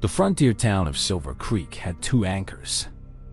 The frontier town of Silver Creek had two anchors: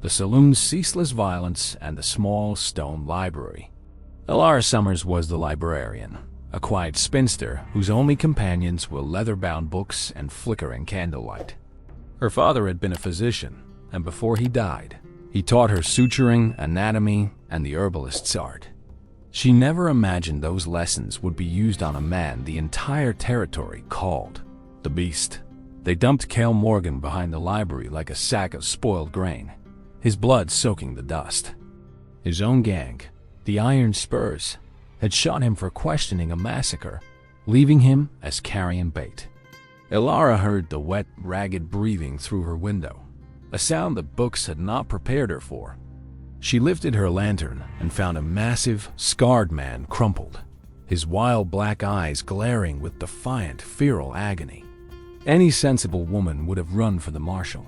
the saloon's ceaseless violence and the small stone library. Elara Somers was the librarian, a quiet spinster whose only companions were leather-bound books and flickering candlelight. Her father had been a physician, and before he died, he taught her suturing, anatomy, and the herbalist's art. She never imagined those lessons would be used on a man the entire territory called the Beast. They dumped Kael Morgan behind the library like a sack of spoiled grain, his blood soaking the dust. His own gang, the Iron Spurs, had shot him for questioning a massacre, leaving him as carrion bait. Elara heard the wet, ragged breathing through her window, a sound that books had not prepared her for. She lifted her lantern and found a massive, scarred man crumpled, his wild black eyes glaring with defiant, feral agony. Any sensible woman would have run for the marshal,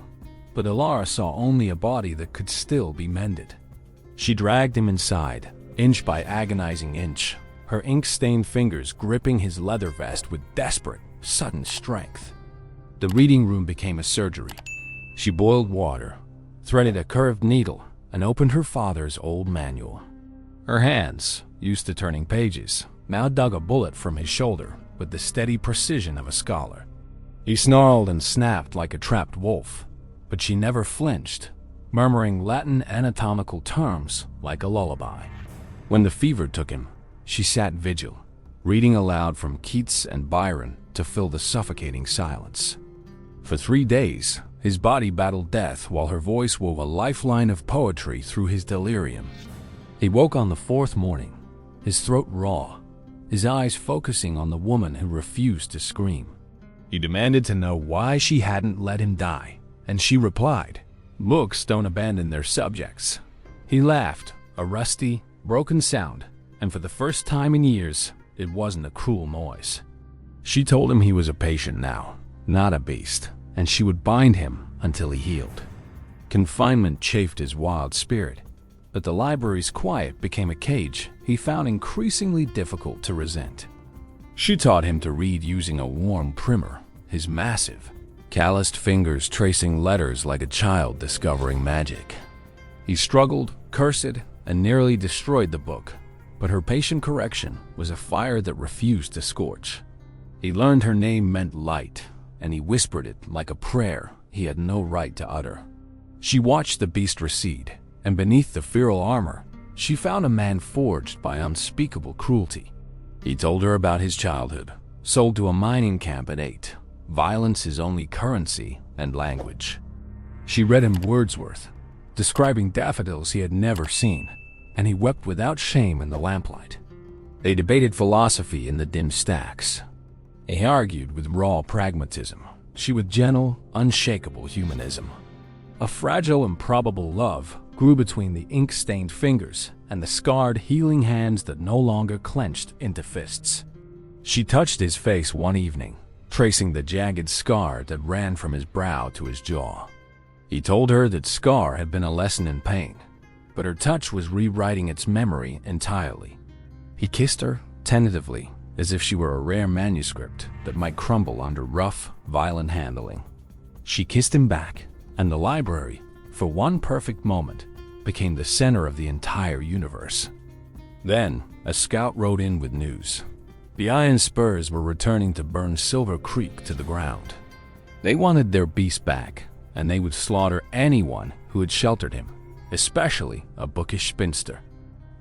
but Elara saw only a body that could still be mended. She dragged him inside, inch by agonizing inch, her ink-stained fingers gripping his leather vest with desperate, sudden strength. The reading room became a surgery. She boiled water, threaded a curved needle, and opened her father's old manual. Her hands, used to turning pages, now dug a bullet from his shoulder with the steady precision of a scholar. He snarled and snapped like a trapped wolf, but she never flinched, murmuring Latin anatomical terms like a lullaby. When the fever took him, she sat vigil, reading aloud from Keats and Byron to fill the suffocating silence. For 3 days, his body battled death while her voice wove a lifeline of poetry through his delirium. He woke on the 4th morning, his throat raw, his eyes focusing on the woman who refused to scream. He demanded to know why she hadn't let him die, and she replied, "Books don't abandon their subjects." He laughed, a rusty, broken sound, and for the first time in years, it wasn't a cruel noise. She told him he was a patient now, not a beast, and she would bind him until he healed. Confinement chafed his wild spirit, but the library's quiet became a cage he found increasingly difficult to resent. She taught him to read using a warm primer, his massive, calloused fingers tracing letters like a child discovering magic. He struggled, cursed, and nearly destroyed the book, but her patient correction was a fire that refused to scorch. He learned her name meant light, and he whispered it like a prayer he had no right to utter. She watched the beast recede, and beneath the feral armor, she found a man forged by unspeakable cruelty. He told her about his childhood, sold to a mining camp at 8, violence his only currency and language. She read him Wordsworth, describing daffodils he had never seen, and he wept without shame in the lamplight. They debated philosophy in the dim stacks. He argued with raw pragmatism, she with gentle, unshakable humanism. A fragile, improbable love grew between the ink-stained fingers and the scarred, healing hands that no longer clenched into fists. She touched his face one evening, tracing the jagged scar that ran from his brow to his jaw. He told her that scar had been a lesson in pain, but her touch was rewriting its memory entirely. He kissed her tentatively, as if she were a rare manuscript that might crumble under rough, violent handling. She kissed him back, and the library, for one perfect moment, became the center of the entire universe. Then, a scout rode in with news. The Iron Spurs were returning to burn Silver Creek to the ground. They wanted their beast back, and they would slaughter anyone who had sheltered him, especially a bookish spinster.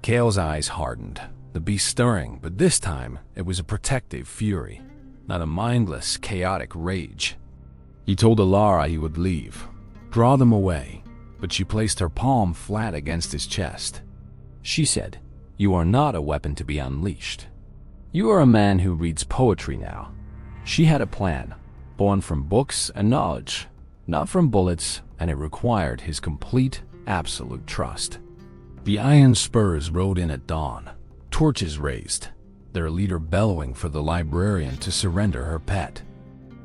Kael's eyes hardened, the beast stirring, but this time it was a protective fury, not a mindless, chaotic rage. He told Elara he would leave, draw them away, but she placed her palm flat against his chest. She said, "You are not a weapon to be unleashed. You are a man who reads poetry now." She had a plan, born from books and knowledge, not from bullets, and it required his complete, absolute trust. The Iron Spurs rode in at dawn, torches raised, their leader bellowing for the librarian to surrender her pet.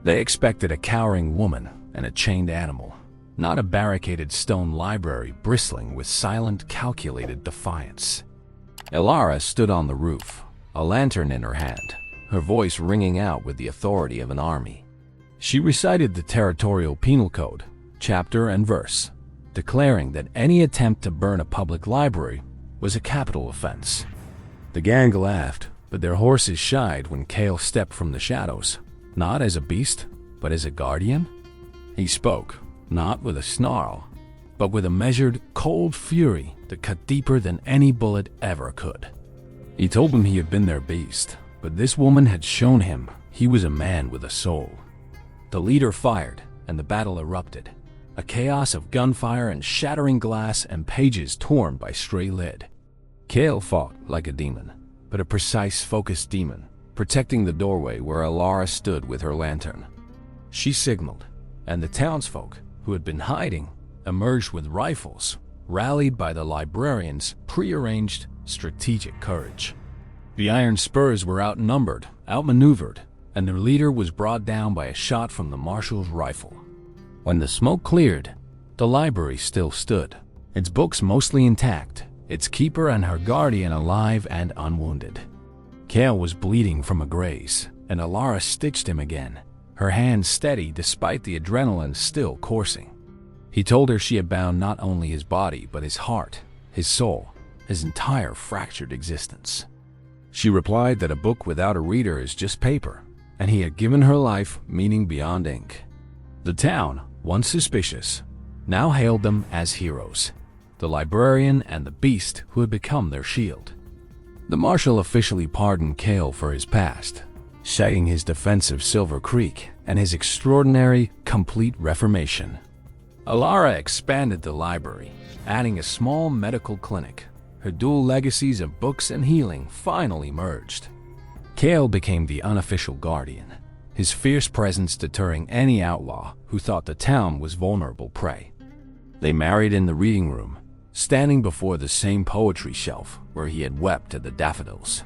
They expected a cowering woman and a chained animal, not a barricaded stone library bristling with silent, calculated defiance. Elara stood on the roof, a lantern in her hand, her voice ringing out with the authority of an army. She recited the territorial penal code, chapter and verse, declaring that any attempt to burn a public library was a capital offense. The gang laughed, but their horses shied when Kael stepped from the shadows, not as a beast, but as a guardian. He spoke, not with a snarl, but with a measured, cold fury that cut deeper than any bullet ever could. He told them he had been their beast, but this woman had shown him he was a man with a soul. The leader fired, and the battle erupted, a chaos of gunfire and shattering glass and pages torn by stray lead. Kael fought like a demon, but a precise, focused demon, protecting the doorway where Elara stood with her lantern. She signaled, and the townsfolk, who had been hiding, emerged with rifles, rallied by the librarian's prearranged, strategic courage. The iron spurs were outnumbered, outmaneuvered, and their leader was brought down by a shot from the marshal's rifle. When the smoke cleared, the library still stood, its books mostly intact, its keeper and her guardian alive and unwounded. Kael was bleeding from a graze, and Elara stitched him again, her hands steady despite the adrenaline still coursing. He told her she had bound not only his body but his heart, his soul, his entire fractured existence. She replied that a book without a reader is just paper, and he had given her life meaning beyond ink. The town, once suspicious, now hailed them as heroes, the librarian and the beast who had become their shield. The marshal officially pardoned Kael for his past, citing his defense of Silver Creek and his extraordinary, complete reformation. Elara expanded the library, adding a small medical clinic. Her dual legacies of books and healing finally merged. Kael became the unofficial guardian, his fierce presence deterring any outlaw who thought the town was vulnerable prey. They married in the reading room, standing before the same poetry shelf where he had wept at the daffodils.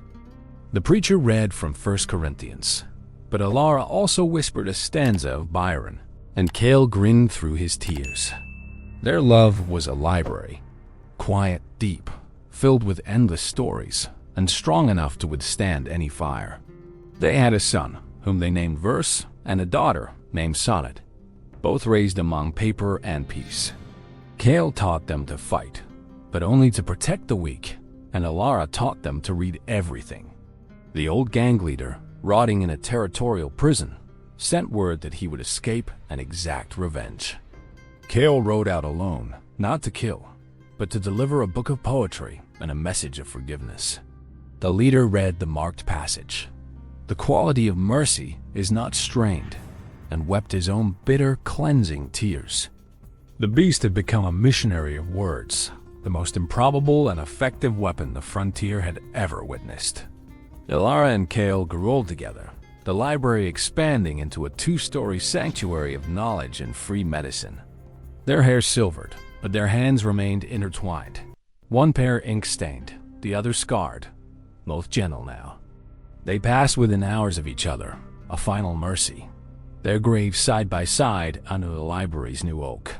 The preacher read from 1 Corinthians, but Elara also whispered a stanza of Byron, and Kael grinned through his tears. Their love was a library, quiet, deep, filled with endless stories, and strong enough to withstand any fire. They had a son, whom they named Verse, and a daughter named Sonnet, both raised among paper and peace. Kael taught them to fight, but only to protect the weak, and Elara taught them to read everything. The old gang leader, rotting in a territorial prison, sent word that he would escape and exact revenge. Kael rode out alone, not to kill, but to deliver a book of poetry and a message of forgiveness. The leader read the marked passage. The quality of mercy is not strained, and wept his own bitter, cleansing tears. The beast had become a missionary of words, the most improbable and effective weapon the frontier had ever witnessed. Elara and Kael grew old together, the library expanding into a 2-story sanctuary of knowledge and free medicine. Their hair silvered, but their hands remained intertwined. One pair ink-stained, the other scarred, both gentle now. They passed within hours of each other, a final mercy, their graves side by side under the library's new oak.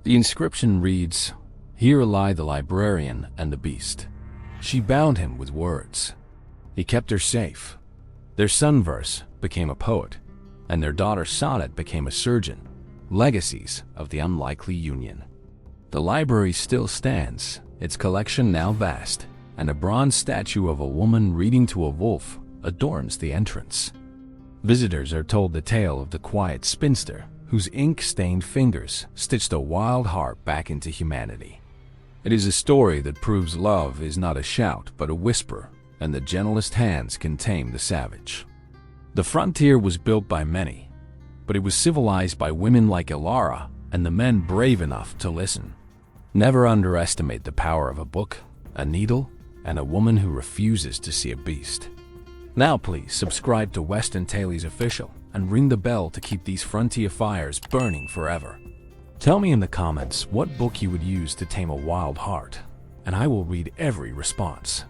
The inscription reads, "Here lie the librarian and the beast." She bound him with words. He kept her safe. Their son Verse became a poet, and their daughter Sonnet became a surgeon, legacies of the unlikely union. The library still stands, its collection now vast, and a bronze statue of a woman reading to a wolf adorns the entrance. Visitors are told the tale of the quiet spinster whose ink-stained fingers stitched a wild heart back into humanity. It is a story that proves love is not a shout but a whisper, and the gentlest hands can tame the savage. The frontier was built by many, but it was civilized by women like Elara and the men brave enough to listen. Never underestimate the power of a book, a needle, and a woman who refuses to see a beast. Now please subscribe to Weston Taylor's Official and ring the bell to keep these frontier fires burning forever. Tell me in the comments what book you would use to tame a wild heart, and I will read every response.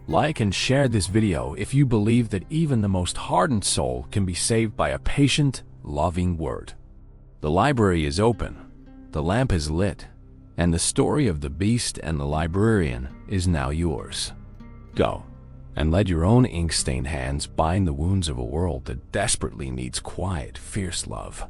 Like and share this video if you believe that even the most hardened soul can be saved by a patient, loving word. The library is open, the lamp is lit, and the story of the beast and the librarian is now yours. Go and let your own ink-stained hands bind the wounds of a world that desperately needs quiet, fierce love.